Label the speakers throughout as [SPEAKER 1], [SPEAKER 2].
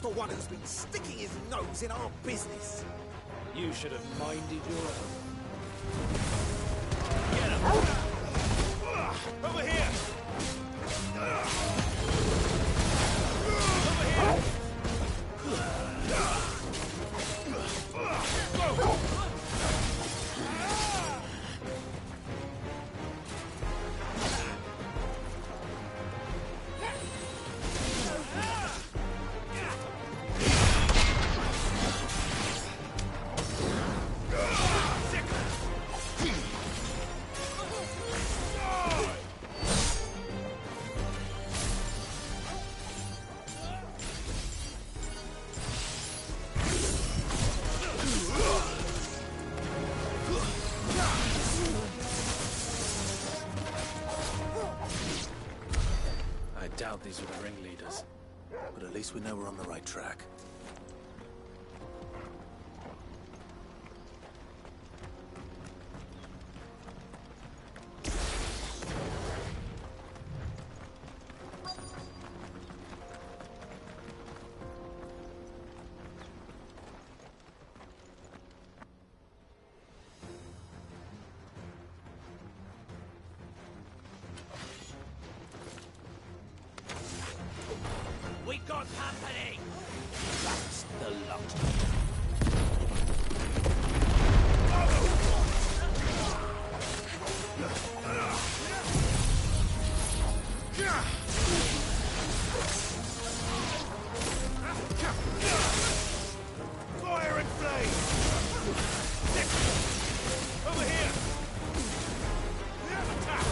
[SPEAKER 1] for one who's been sticking his nose in our business.
[SPEAKER 2] You should have minded your own.
[SPEAKER 1] Get him! Over here! Over here!
[SPEAKER 2] I doubt these were the ringleaders.
[SPEAKER 3] But at least we know we're on the right track.
[SPEAKER 1] We got company! That's the lot. Fire and flame! Over here! Attack!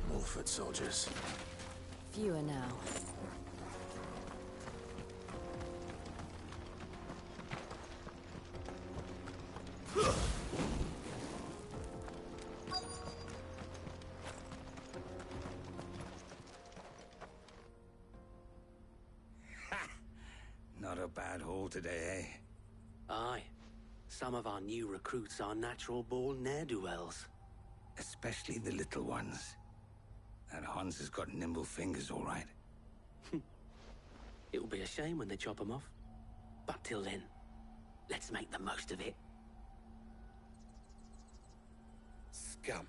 [SPEAKER 3] More foot soldiers.
[SPEAKER 4] Fewer now.
[SPEAKER 5] Not a bad haul today, eh?
[SPEAKER 6] Aye. Some of our new recruits are natural-born ne'er-do-wells.
[SPEAKER 5] Especially the little ones. That Hans has got nimble fingers, all right.
[SPEAKER 6] It will be a shame when they chop them off. But till then, let's make the most of it.
[SPEAKER 2] Scum.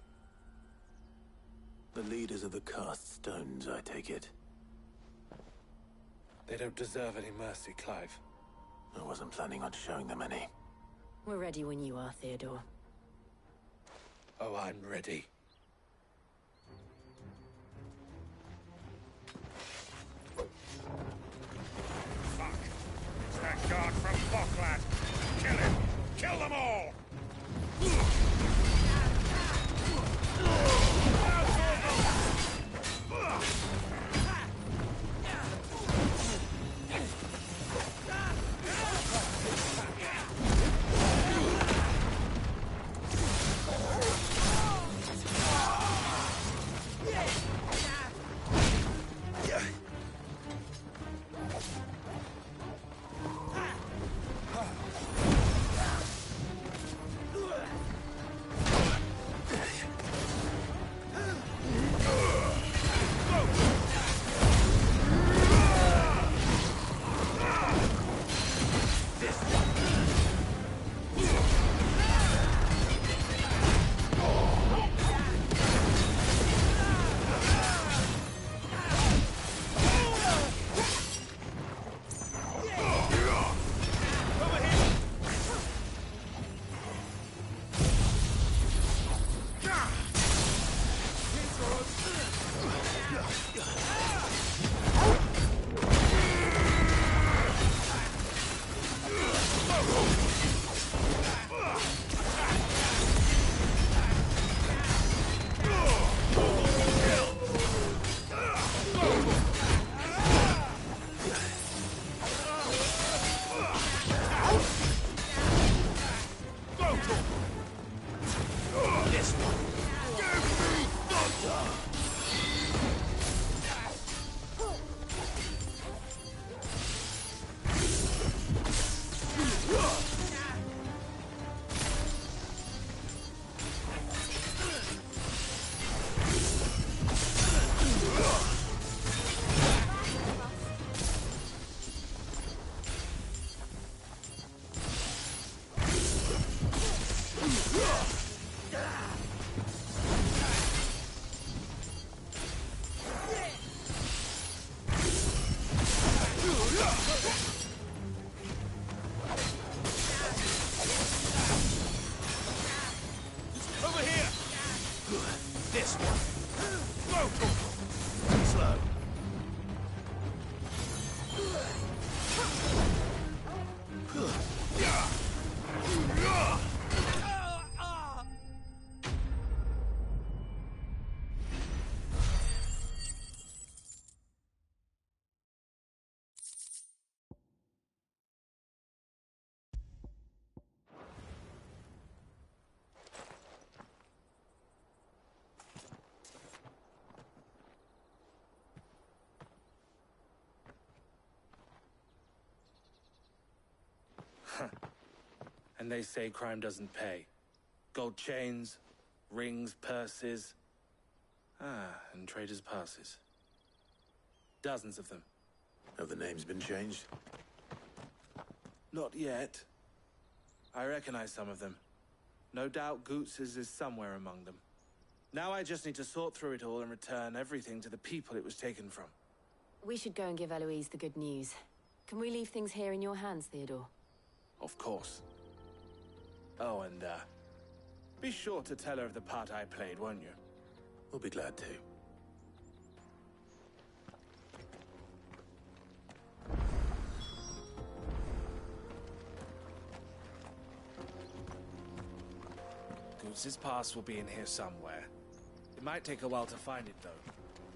[SPEAKER 3] The leaders of the cast stones, I take it.
[SPEAKER 2] They don't deserve any mercy, Clive.
[SPEAKER 3] I wasn't planning on showing them any.
[SPEAKER 4] We're ready when you are, Theodore.
[SPEAKER 2] Oh, I'm ready.
[SPEAKER 1] Fuck! It's that guard from Falkland! Kill him! Kill them all!
[SPEAKER 2] And they say crime doesn't pay. Gold chains, rings, purses. And traders' passes. Dozens of them.
[SPEAKER 3] Have the names been changed?
[SPEAKER 2] Not yet. I recognize some of them. No doubt Goots's is somewhere among them. Now I just need to sort through it all and return everything to the people it was taken from.
[SPEAKER 4] We should go and give Eloise the good news. Can we leave things here in your hands, Theodore?
[SPEAKER 2] Of course. Oh, and, be sure to tell her of the part I played, won't you?
[SPEAKER 3] We'll be glad to.
[SPEAKER 2] Goots's pass will be in here somewhere. It might take a while to find it, though.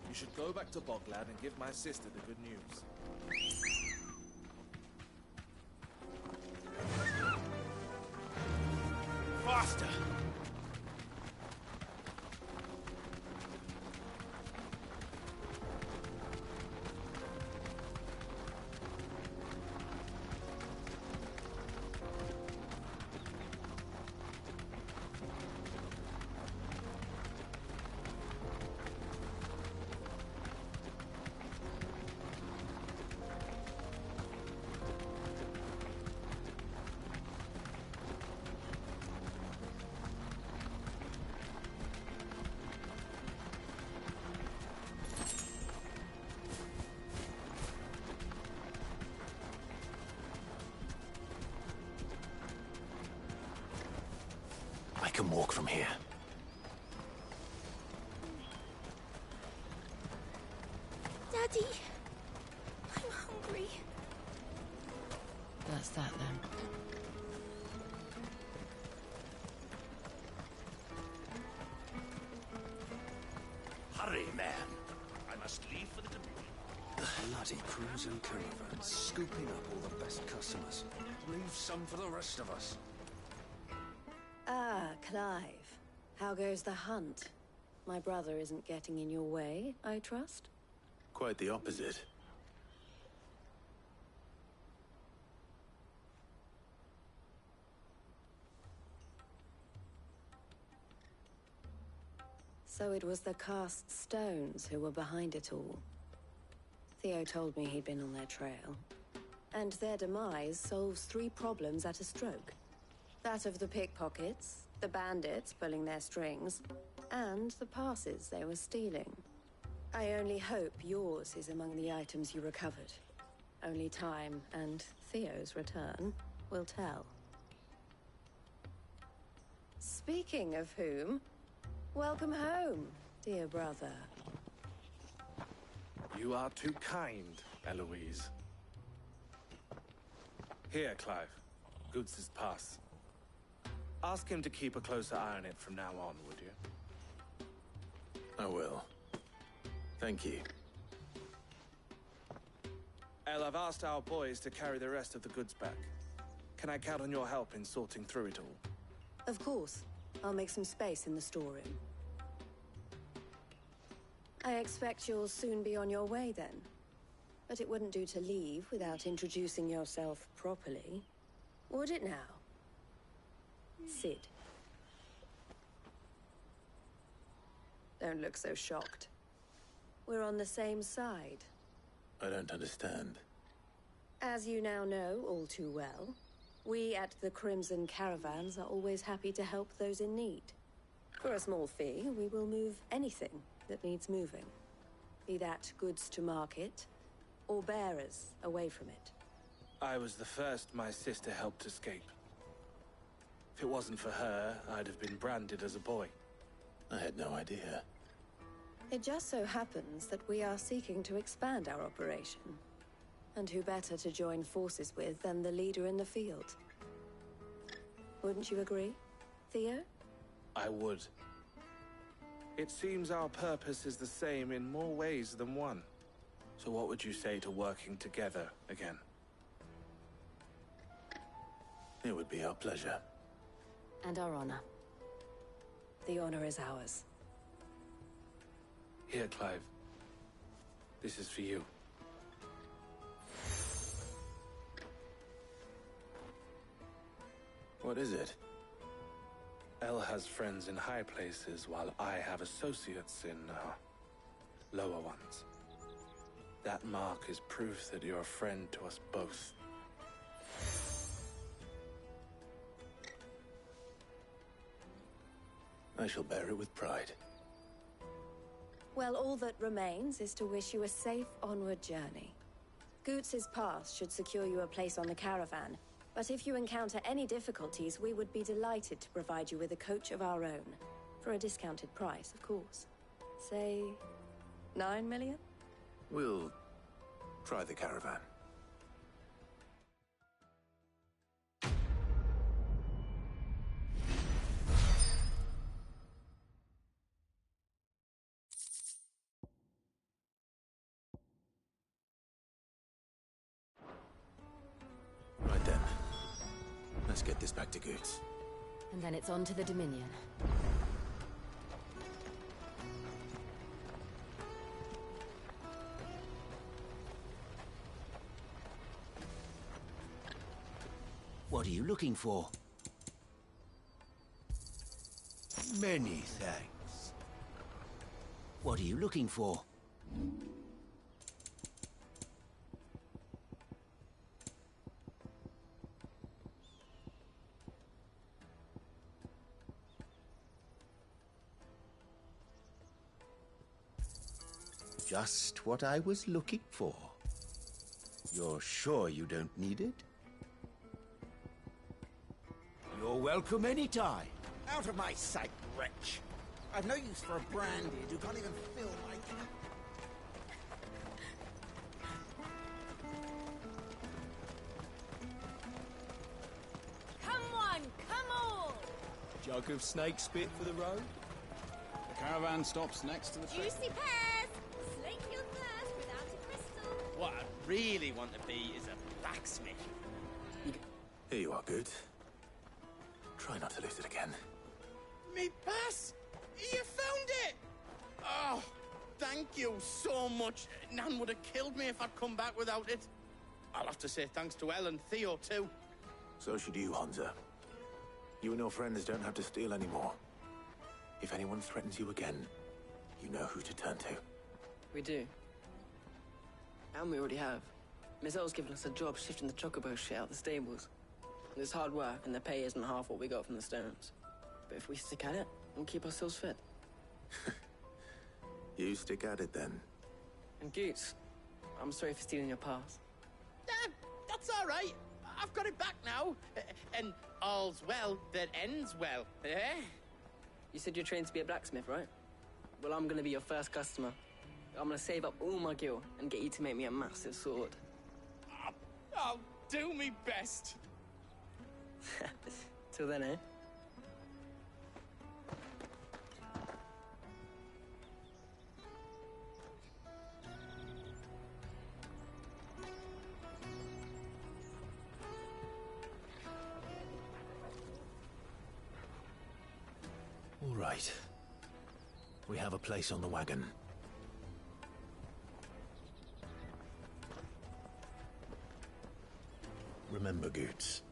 [SPEAKER 2] You should go back to Boglad and give my sister the good news.
[SPEAKER 1] Faster!
[SPEAKER 3] I can walk from here.
[SPEAKER 7] Daddy, I'm hungry.
[SPEAKER 4] That's that then.
[SPEAKER 1] Hurry, man. I must leave for the debate.
[SPEAKER 5] Bloody crimson caravans, scooping up all the best customers. Leave some for the rest of us.
[SPEAKER 4] Ah, Clive. How goes the hunt? My brother isn't getting in your way, I trust?
[SPEAKER 3] Quite the opposite.
[SPEAKER 4] So it was the cast stones who were behind it all. Theo told me he'd been on their trail. And their demise solves 3 problems at a stroke. That of the pickpockets, the bandits pulling their strings, and the passes they were stealing. I only hope yours is among the items you recovered. Only time and Theo's return will tell. Speaking of whom, welcome home, dear brother.
[SPEAKER 2] You are too kind, Eloise. Here, Clive. Goots's pass. Ask him to keep a closer eye on it from now on, would you?
[SPEAKER 3] I will. Thank you.
[SPEAKER 2] El, I've asked our boys to carry the rest of the goods back. Can I count on your help in sorting through it all?
[SPEAKER 4] Of course. I'll make some space in the storeroom. I expect you'll soon be on your way then. But it wouldn't do to leave without introducing yourself properly. Would it now? Sid. Don't look so shocked. We're on the same side.
[SPEAKER 3] I don't understand.
[SPEAKER 4] As you now know all too well, we at the Crimson Caravans are always happy to help those in need. For a small fee, we will move anything that needs moving. Be that goods to market, or bearers away from it.
[SPEAKER 2] I was the first my sister helped escape. If it wasn't for her, I'd have been branded as a boy.
[SPEAKER 3] I had no idea.
[SPEAKER 4] It just so happens that we are seeking to expand our operation. And who better to join forces with than the leader in the field? Wouldn't you agree, Theo?
[SPEAKER 2] I would. It seems our purpose is the same in more ways than one. So what would you say to working together again?
[SPEAKER 3] It would be our pleasure.
[SPEAKER 4] And our honor. The honor is ours.
[SPEAKER 2] Here, Clive. This is for you.
[SPEAKER 3] What is it?
[SPEAKER 2] El has friends in high places, while I have associates in, lower ones. That mark is proof that you're a friend to us both.
[SPEAKER 3] I shall bear it with pride.
[SPEAKER 4] Well, all that remains is to wish you a safe onward journey. Goots's pass should secure you a place on the caravan, but if you encounter any difficulties, we would be delighted to provide you with a coach of our own. For a discounted price, of course. Say, 9 million?
[SPEAKER 3] We'll try the caravan. Right then. Let's get this back to Goots.
[SPEAKER 8] And then it's on to the Dominion.
[SPEAKER 9] What are you looking for?
[SPEAKER 5] Many thanks.
[SPEAKER 9] What are you looking for? Just what I was looking for. You're sure you don't need it? You're welcome anytime.
[SPEAKER 10] Out of my sight, wretch. I've no use for a branded who can't even fill my cup.
[SPEAKER 7] Come on, come on!
[SPEAKER 11] Jug of snake spit for the road?
[SPEAKER 12] The caravan stops next to the
[SPEAKER 7] Juicy pears! Slake your thirst without a crystal.
[SPEAKER 13] What I really want to be is a blacksmith.
[SPEAKER 3] Here you are, Goots. Try not to lose it again.
[SPEAKER 13] Me pass! You found it! Oh, thank you so much. Nan would have killed me if I'd come back without it. I'll have to say thanks to Elle and Theo, too.
[SPEAKER 3] So should you, Hansa. You and your friends don't have to steal anymore. If anyone threatens you again, you know who to turn to.
[SPEAKER 14] We do. And we already have. Miss Elle's given us a job shifting the chocobo shit out the stables. It's hard work, and the pay isn't half what we got from the stones. But if we stick at it, we'll keep ourselves fit.
[SPEAKER 3] You stick at it, then.
[SPEAKER 14] And Goots, I'm sorry for stealing your pass.
[SPEAKER 13] That's all right. I've got it back now. And all's well that ends well, eh?
[SPEAKER 14] You said you're trained to be a blacksmith, right? Well, I'm gonna be your first customer. I'm gonna save up all my gil and get you to make me a massive sword.
[SPEAKER 13] I'll do me best.
[SPEAKER 14] Till then, eh?
[SPEAKER 3] All right. We have a place on the wagon. Remember, Goots,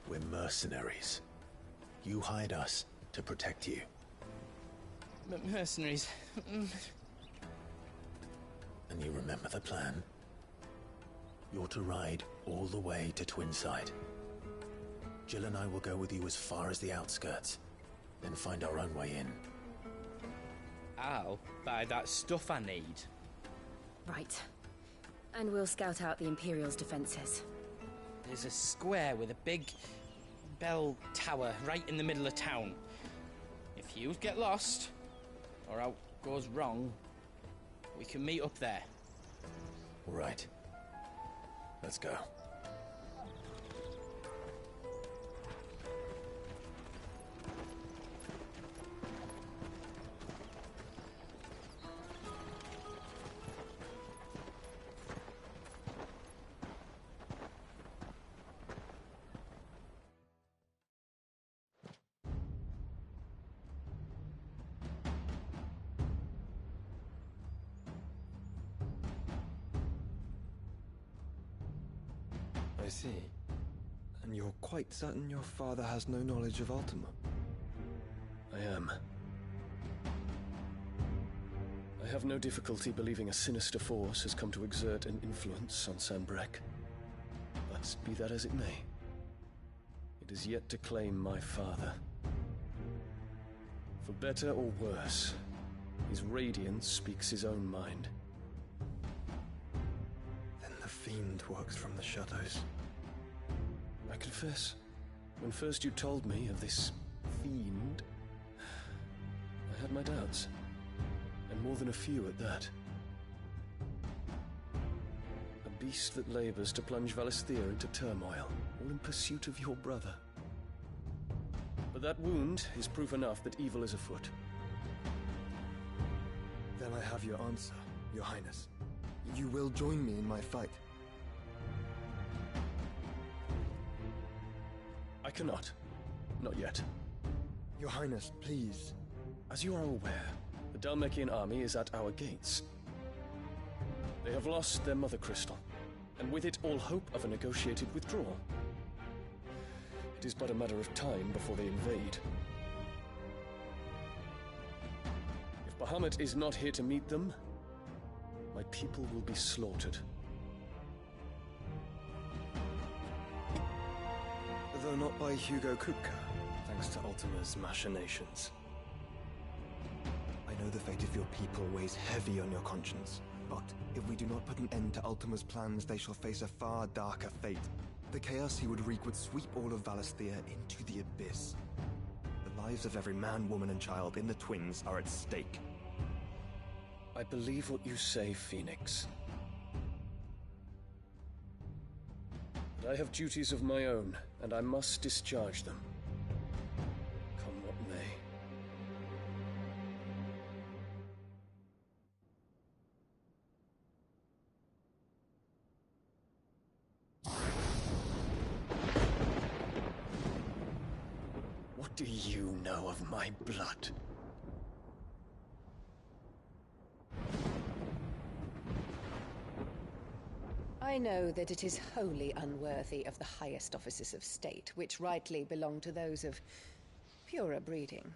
[SPEAKER 3] we're mercenaries. You hired us to protect you.
[SPEAKER 13] Mercenaries.
[SPEAKER 3] And you remember the plan? You're to ride all the way to Twinside. Jill and I will go with you as far as the outskirts, then find our own way in.
[SPEAKER 13] I'll buy that stuff I need.
[SPEAKER 8] Right. And we'll scout out the Imperial's defenses.
[SPEAKER 13] There's a square with a big bell tower right in the middle of town. If you get lost, or out goes wrong, we can meet up there.
[SPEAKER 3] All right. Let's go.
[SPEAKER 11] I see.
[SPEAKER 15] And you're quite certain your father has no knowledge of Ultima?
[SPEAKER 16] I am. I have no difficulty believing a sinister force has come to exert an influence on Sanbreque. But be that as it may, it is yet to claim my father. For better or worse, his radiance speaks his own mind.
[SPEAKER 15] Then the fiend works from the shadows.
[SPEAKER 16] I confess, when first you told me of this fiend, I had my doubts. And more than a few at that. A beast that labors to plunge Valisthea into turmoil, all in pursuit of your brother. But that wound is proof enough that evil is afoot.
[SPEAKER 15] Then I have your answer, Your Highness. You will join me in my fight.
[SPEAKER 16] I cannot. Not yet.
[SPEAKER 15] Your Highness, please.
[SPEAKER 16] As you are aware, the Dhalmekian army is at our gates. They have lost their mother crystal, and with it all hope of a negotiated withdrawal. It is but a matter of time before they invade. If Bahamut is not here to meet them, my people will be slaughtered.
[SPEAKER 15] Though not by Hugo Kupka, thanks to Ultima's machinations. I know the fate of your people weighs heavy on your conscience, but if we do not put an end to Ultima's plans, they shall face a far darker fate. The chaos he would wreak would sweep all of Valisthea into the abyss. The lives of every man, woman, and child in the Twins are at stake.
[SPEAKER 16] I believe what you say, Phoenix. But I have duties of my own, and I must discharge them. Come what may. What do you know of my blood?
[SPEAKER 17] I know that it is wholly unworthy of the highest offices of state, which rightly belong to those of purer breeding.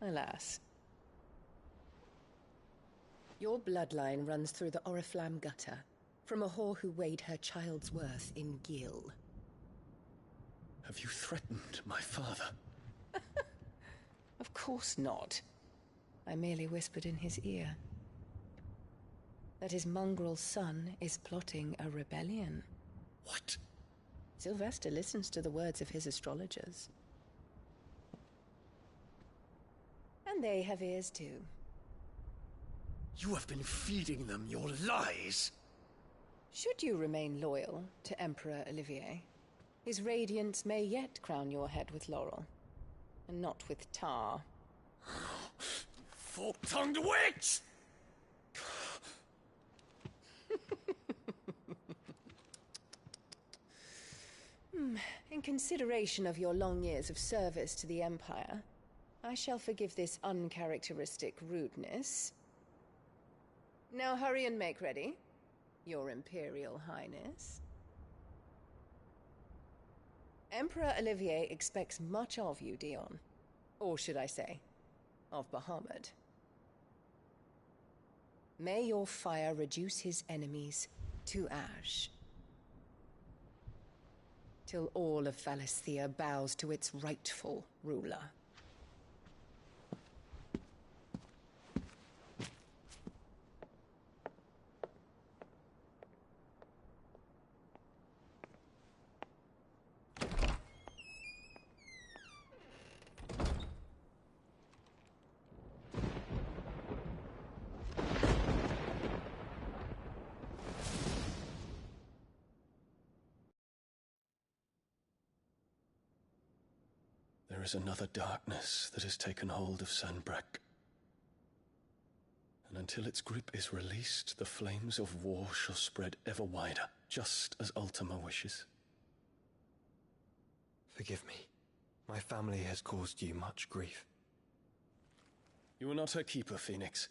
[SPEAKER 17] Alas. Your bloodline runs through the Oriflamme gutter, from a whore who weighed her child's worth in gil.
[SPEAKER 16] Have you threatened my father?
[SPEAKER 17] Of course not. I merely whispered in his ear that his mongrel son is plotting a rebellion.
[SPEAKER 16] What?
[SPEAKER 17] Sylvester listens to the words of his astrologers. And they have ears too.
[SPEAKER 16] You have been feeding them your lies!
[SPEAKER 17] Should you remain loyal to Emperor Olivier, his radiance may yet crown your head with laurel, and not with tar.
[SPEAKER 16] Fork-tongued witch!
[SPEAKER 17] In consideration of your long years of service to the Empire, I shall forgive this uncharacteristic rudeness. Now hurry and make ready, Your Imperial Highness. Emperor Olivier expects much of you, Dion. Or should I say, of Bahamut. May your fire reduce his enemies to ash, till all of Valisthea bows to its rightful ruler.
[SPEAKER 16] There is another darkness that has taken hold of Sanbreque. And until its grip is released, the flames of war shall spread ever wider, just as Ultima wishes.
[SPEAKER 15] Forgive me. My family has caused you much grief.
[SPEAKER 16] You are not her keeper, Phoenix.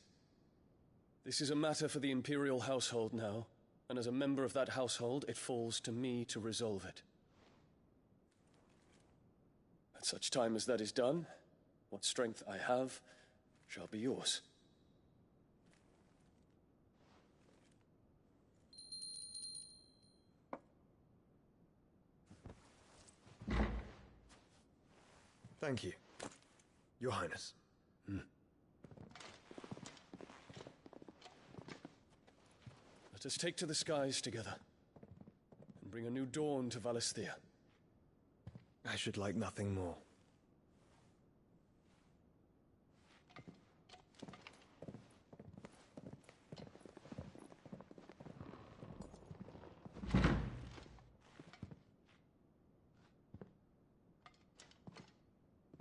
[SPEAKER 16] This is a matter for the Imperial household now, And as a member of that household, it falls to me to resolve it. At such time as that is done, what strength I have shall be yours.
[SPEAKER 15] Thank you, Your Highness.
[SPEAKER 16] Let us take to the skies together, and bring a new dawn to Valisthea.
[SPEAKER 15] I should like nothing more.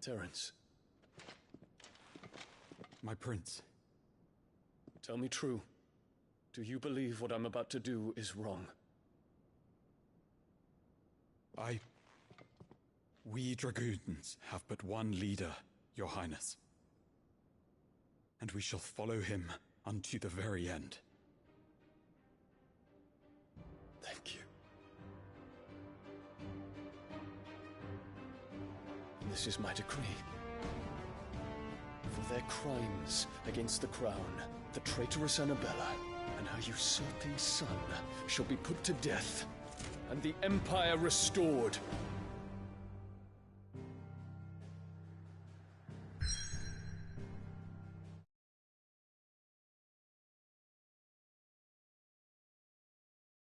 [SPEAKER 16] Terence.
[SPEAKER 18] My prince.
[SPEAKER 16] Tell me true. Do you believe what I'm about to do is wrong?
[SPEAKER 18] We dragoons have but one leader, Your Highness. And we shall follow him unto the very end.
[SPEAKER 16] Thank you. This is my decree. For their crimes against the crown, the traitorous Annabella and her usurping son shall be put to death, and the Empire restored.